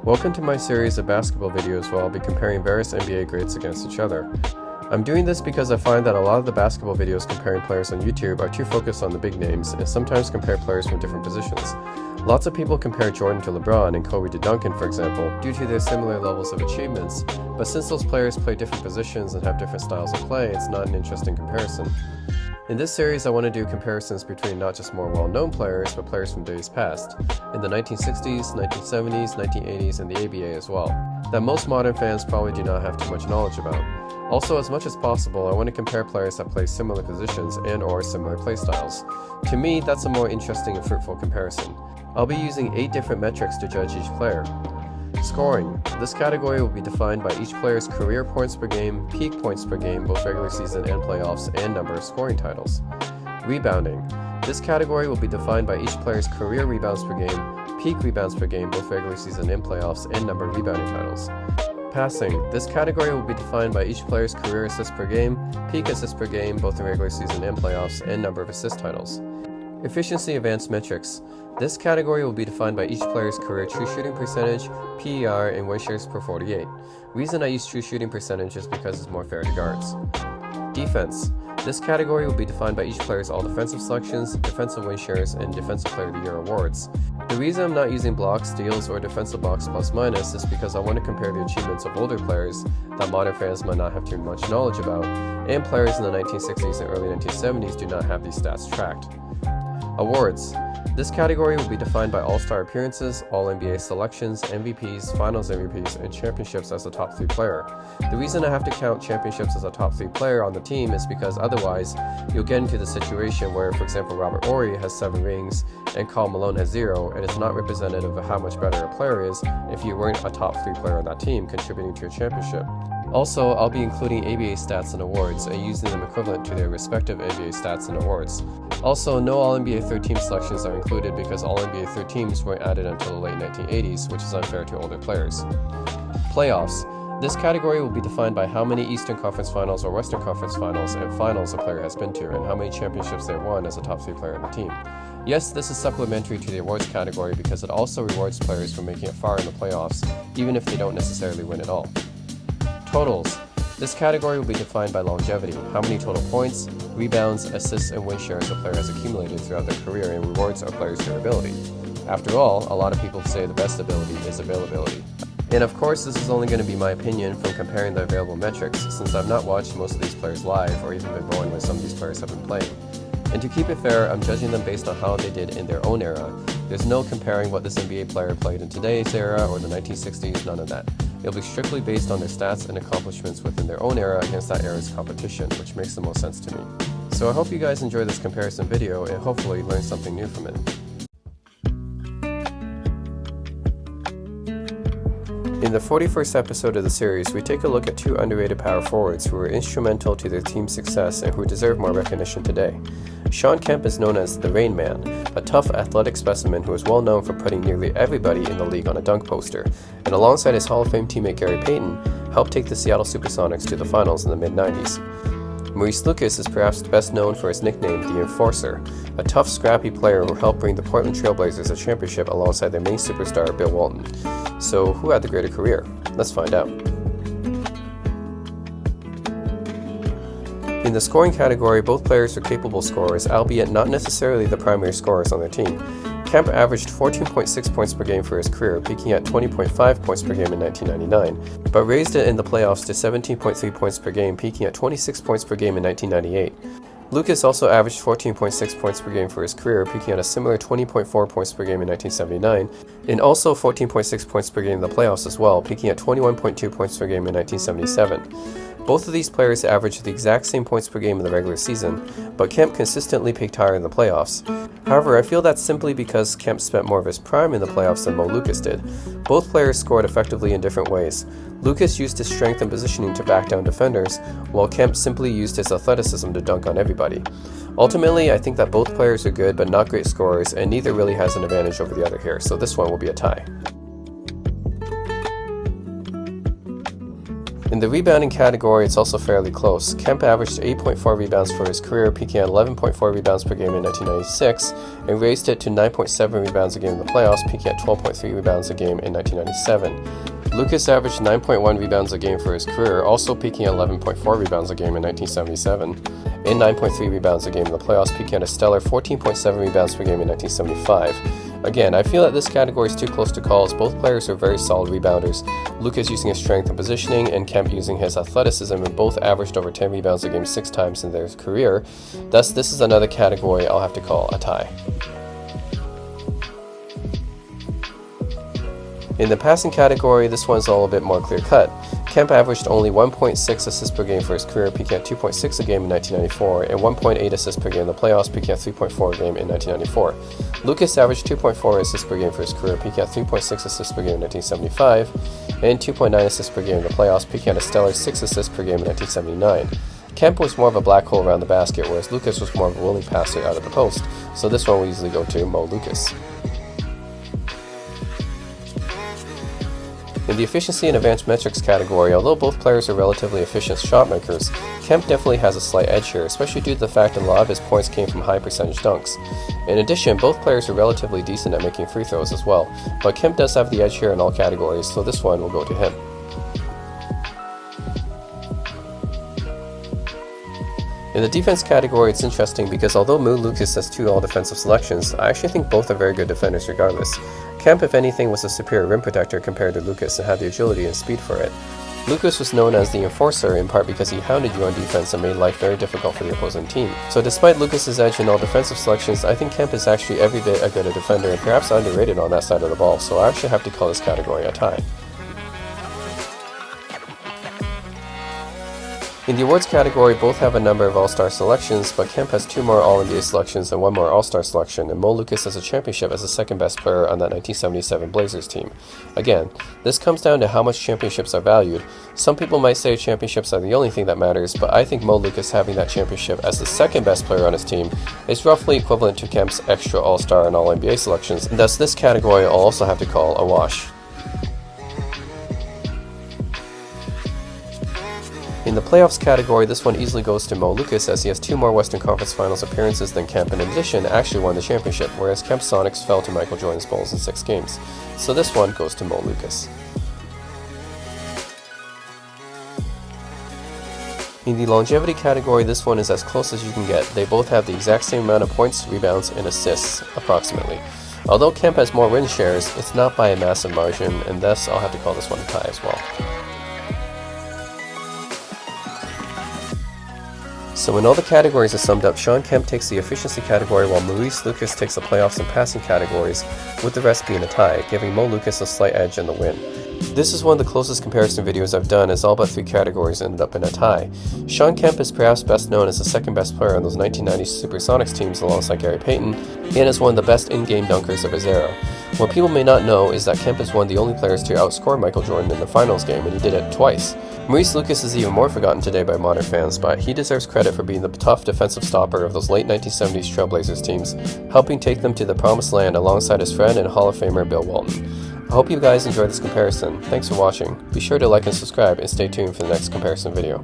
Welcome to my series of basketball videos where I'll be comparing various NBA greats against each other. I'm doing this because I find that a lot of the basketball videos comparing players on YouTube are too focused on the big names and sometimes compare players from different positions. Lots of people compare Jordan to LeBron and Kobe to Duncan, for example, due to their similar levels of achievements, but since those players play different positions and have different styles of play, it's not an interesting comparison. In this series, I want to do comparisons between not just more well-known players, but players from days past, in the 1960s, 1970s, 1980s, and the ABA as well, that most modern fans probably do not have too much knowledge about. Also, as much as possible, I want to compare players that play similar positions and/or similar play styles. To me, that's a more interesting and fruitful comparison. I'll be using 8 different metrics to judge each player. Scoring. This category will be defined by each player's career points per game, peak points per game, both regular season and playoffs, and number of scoring titles. Rebounding. This category will be defined by each player's career rebounds per game, peak rebounds per game, both regular season and playoffs, and number of rebounding titles. Passing. This category will be defined by each player's career assists per game, peak assists per game, both in regular season and playoffs, and number of assist titles. Efficiency advanced metrics. This category will be defined by each player's career true shooting percentage, PER, and win shares per 48. Reason I use true shooting percentage is because it's more fair to guards. Defense. This category will be defined by each player's all defensive selections, defensive win shares, and defensive player of the year awards. The reason I'm not using blocks, steals, or defensive box plus minus is because I want to compare the achievements of older players that modern fans might not have too much knowledge about, and players in the 1960s and early 1970s do not have these stats tracked. Awards. This category will be defined by all-star appearances, all-NBA selections, MVPs, finals MVPs, and championships as a top 3 player. The reason I have to count championships as a top 3 player on the team is because otherwise you'll get into the situation where, for example, Robert Horry has 7 rings and Karl Malone has 0, and it's not representative of how much better a player is if you weren't a top 3 player on that team contributing to a championship. Also, I'll be including ABA stats and awards and using them equivalent to their respective ABA stats and awards. Also, no All-NBA third team selections are included because All-NBA third teams weren't added until the late 1980s, which is unfair to older players. Playoffs. This category will be defined by how many Eastern Conference Finals or Western Conference Finals and Finals a player has been to, and how many championships they won as a top 3 player on the team. Yes, this is supplementary to the awards category because it also rewards players for making it far in the playoffs, even if they don't necessarily win at all. Totals. This category will be defined by longevity, how many total points, rebounds, assists, and win shares a player has accumulated throughout their career, and rewards a player's durability. After all, a lot of people say the best ability is availability. And of course, this is only going to be my opinion from comparing the available metrics, since I've not watched most of these players live or even been born when some of these players have been playing. And to keep it fair, I'm judging them based on how they did in their own era. There's no comparing what this NBA player played in today's era or the 1960s, none of that. It'll be strictly based on their stats and accomplishments within their own era against that era's competition, which makes the most sense to me. So I hope you guys enjoy this comparison video and hopefully learn something new from it. In the 41st episode of the series, we take a look at 2 underrated power forwards who were instrumental to their team's success and who deserve more recognition today. Shawn Kemp is known as the Rain Man, a tough athletic specimen who is well known for putting nearly everybody in the league on a dunk poster, and alongside his Hall of Fame teammate Gary Payton, helped take the Seattle Supersonics to the finals in the mid-90s. Maurice is perhaps best known for his nickname, the Enforcer, a tough, scrappy player who helped bring the Portland Trail Blazers a championship alongside their main superstar, Bill Walton. So, who had the greater career? Let's find out. In the scoring category, both players were capable scorers, albeit not necessarily the primary scorers on their team. Kemp averaged 14.6 points per game for his career, peaking at 20.5 points per game in 1999, but raised it in the playoffs to 17.3 points per game, peaking at 26 points per game in 1998. Lucas also averaged 14.6 points per game for his career, peaking at a similar 20.4 points per game in 1979, and also 14.6 points per game in the playoffs as well, peaking at 21.2 points per game in 1977. Both of these players averaged the exact same points per game in the regular season, but Kemp consistently peaked higher in the playoffs. However, I feel that's simply because Kemp spent more of his prime in the playoffs than Mo Lucas did. Both players scored effectively in different ways. Lucas used his strength and positioning to back down defenders, while Kemp simply used his athleticism to dunk on everybody. Ultimately, I think that both players are good but not great scorers, and neither really has an advantage over the other here, so this one will be a tie. In the rebounding category, it's also fairly close. Kemp averaged 8.4 rebounds for his career, peaking at 11.4 rebounds per game in 1996, and raised it to 9.7 rebounds a game in the playoffs, peaking at 12.3 rebounds a game in 1997. Lucas averaged 9.1 rebounds a game for his career, also peaking at 11.4 rebounds a game in 1977, and 9.3 rebounds a game in the playoffs, peaking at a stellar 14.7 rebounds per game in 1975. Again, I feel that this category is too close to call, as both players are very solid rebounders, Lucas using his strength and positioning, and Kemp using his athleticism, and both averaged over 10 rebounds a game 6 times in their career. Thus, this is another category I'll have to call a tie. In the passing category, this one's all a bit more clear-cut. Kemp averaged only 1.6 assists per game for his career, peaking at 2.6 a game in 1994, and 1.8 assists per game in the playoffs, peaking at 3.4 a game in 1994. Lucas averaged 2.4 assists per game for his career, peaking at 3.6 assists per game in 1975, and 2.9 assists per game in the playoffs, peaking at a stellar 6 assists per game in 1979. Kemp was more of a black hole around the basket, whereas Lucas was more of a willing passer out of the post, so this one will easily go to Mo Lucas. In the efficiency and advanced metrics category, although both players are relatively efficient shot makers, Kemp definitely has a slight edge here, especially due to the fact that a lot of his points came from high percentage dunks. In addition, both players are relatively decent at making free throws as well, but Kemp does have the edge here in all categories, so this one will go to him. In the defense category, it's interesting because although Mo Lucas has 2 all-defensive selections, I actually think both are very good defenders regardless. Kemp, if anything, was a superior rim protector compared to Lucas and had the agility and speed for it. Lucas was known as the enforcer in part because he hounded you on defense and made life very difficult for the opposing team. So despite Lucas's edge in all defensive selections, I think Kemp is actually every bit as good a defender and perhaps underrated on that side of the ball, so I actually have to call this category a tie. In the awards category, both have a number of All-Star selections, but Kemp has 2 more All-NBA selections and 1 more All-Star selection, and Mo Lucas has a championship as the second best player on that 1977 Blazers team. Again, this comes down to how much championships are valued. Some people might say championships are the only thing that matters, but I think Mo Lucas having that championship as the second best player on his team is roughly equivalent to Kemp's extra All-Star and All-NBA selections, and thus this category I'll also have to call a wash. In the playoffs category, this one easily goes to Mo Lucas as he has 2 more Western Conference Finals appearances than Kemp, and in addition actually won the championship, whereas Kemp's Sonics fell to Michael Jordan's Bulls in 6 games. So this one goes to Mo Lucas. In the longevity category, this one is as close as you can get. They both have the exact same amount of points, rebounds, and assists, approximately. Although Kemp has more win shares, it's not by a massive margin, and thus I'll have to call this one a tie as well. So when all the categories are summed up, Shawn Kemp takes the efficiency category while Maurice Lucas takes the playoffs and passing categories, with the rest being a tie, giving Mo Lucas a slight edge in the win. This is one of the closest comparison videos I've done, as all but 3 categories ended up in a tie. Shawn Kemp is perhaps best known as the second best player on those 1990s Supersonics teams alongside Gary Payton, and as one of the best in-game dunkers of his era. What people may not know is that Kemp is one of the only players to outscore Michael Jordan in the finals game, and he did it twice. Maurice Lucas is even more forgotten today by modern fans, but he deserves credit for being the tough defensive stopper of those late 1970s Trailblazers teams, helping take them to the promised land alongside his friend and Hall of Famer Bill Walton. I hope you guys enjoyed this comparison. Thanks for watching. Be sure to like and subscribe and stay tuned for the next comparison video.